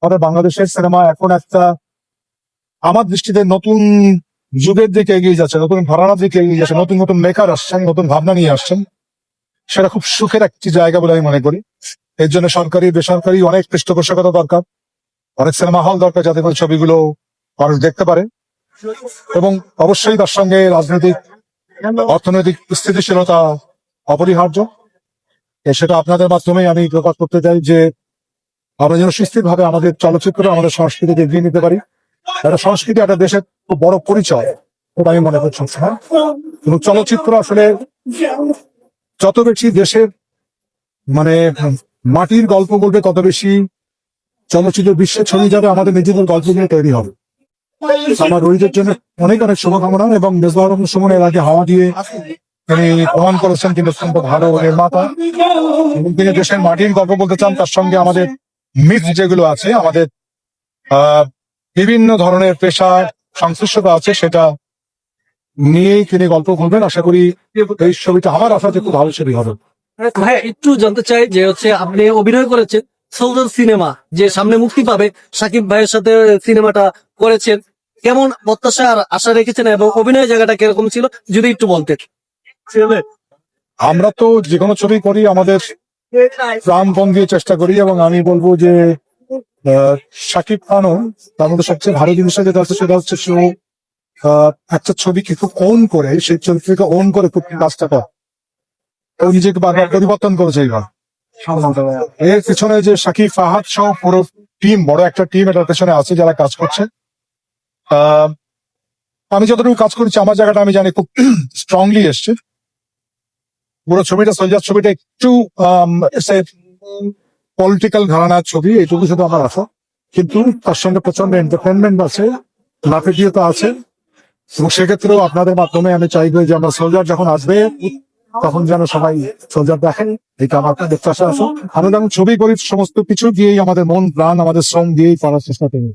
আমাদের বাংলাদেশের সিনেমা এখন একটা আমার দৃষ্টিতে নতুন যুগের দিকে এগিয়ে যাচ্ছে, নতুন ধারণার দিকে এগিয়ে যাচ্ছে, নতুন নতুন মেকার আসছেন, নতুন ভাবনা নিয়ে আসছেন। সেটা খুব সুখের একটি জায়গা বলে আমি মনে করি। এর জন্য সরকারি বেসরকারি অনেক পৃষ্ঠপোষকতা দরকার, অনেক সিনেমা হল দরকার, যাতে করে ছবিগুলো মানুষ দেখতে পারে। এবং অবশ্যই তার সঙ্গে রাজনৈতিক অর্থনৈতিক স্থিতিশীলতা অপরিহার্য। সেটা আপনাদের মাধ্যমে আমি প্রকাশ করতে চাই যে আমরা যেন সুস্থিরভাবে আমাদের চলচ্চিত্র, আমাদের সংস্কৃতিকে এগিয়ে নিতে পারি। একটা সংস্কৃতি একটা দেশের খুব বড় পরিচয়, ওটা আমি মনে করছি। এবং চলচ্চিত্র আসলে যত বেশি দেশের মানে মাটির গল্প বলবে, তত বেশি চলচ্চিত্র বিশ্বে ছড়িয়ে যাবে, আমাদের নিজেদের গল্পগুলো তৈরি হবে। আমার রোহিতের জন্য অনেক অনেক শুভকামনা। এবং মেজবাহুর রহমান সুমন এর আগে হাওয়া দিয়ে তিনি প্রমাণ করেছেন তিনি অত্যন্ত ভালো নির্মাতা, এবং তিনি দেশের মাটির গল্প বলতে চান। তার সঙ্গে আমাদের মিথ যেগুলো আছে, আমাদের বিভিন্ন ধরনের পেশা সংশ্লিষ্টতা আছে, সেটা নিয়েই তিনি গল্প বলবেন। আশা করি এই ছবিটা, আমার আশা যে খুব ভালো ছবি হবে। ভাই একটু জানতে চাই যে আপনি অভিনয় করেছেন সোলজার সিনেমা যে সামনে মুক্তি পাবে, সাকিব ভাইয়ের সাথে সিনেমাটা করেছেন, কেমন প্রত্যাশা আর আশা রেখেছেন এবং অভিনয়ের জায়গাটা কিরকম ছিল যদি একটু বলতেন। আমরা তো যে কোনো ছবি করি আমাদের প্রাণপণ দিয়ে চেষ্টা করি, এবং আমি বলবো যে শাকিব খানও তার মধ্যে সবচেয়ে ভালো জিনিসটা যেটা আছে সেটা হচ্ছে সে একটা ছবিকে খুব ওন করে, সেই চরিত্রকে ওন করে খুব কাজটা করে, ও নিজেকে বারবার পরিবর্তন করেছে। এইবার এর পিছনে যে শাকিব, ফাহাদ সহ পুরো টিম, বড় একটা টিম এটার পেছনে আছে যারা কাজ করছে। আমি যতটুকু কাজ করেছি আমার জায়গাটা আমি জানি খুব স্ট্রংলি এসছে। পুরো ছবিটা, সোলজার ছবিটা একটু পলিটিক্যাল ঘরানার ছবি, এইটুকু শুধু আমার আশা। কিন্তু তার সঙ্গে প্রচন্ড এন্টারটেনমেন্ট আছে, লাফেটিয়তা আছে। এবং সেক্ষেত্রেও আপনাদের মাধ্যমে আমি চাইবো যে আমরা সোলজার যখন আসবে তখন যেন সবাই সোলজার দেখেন, এটা আমার প্রত্যাশা আছে। আমরা যেমন ছবি করি সমস্ত কিছু দিয়েই, আমাদের মন প্রাণ, আমাদের শ্রম দিয়েই করার চেষ্টা করি।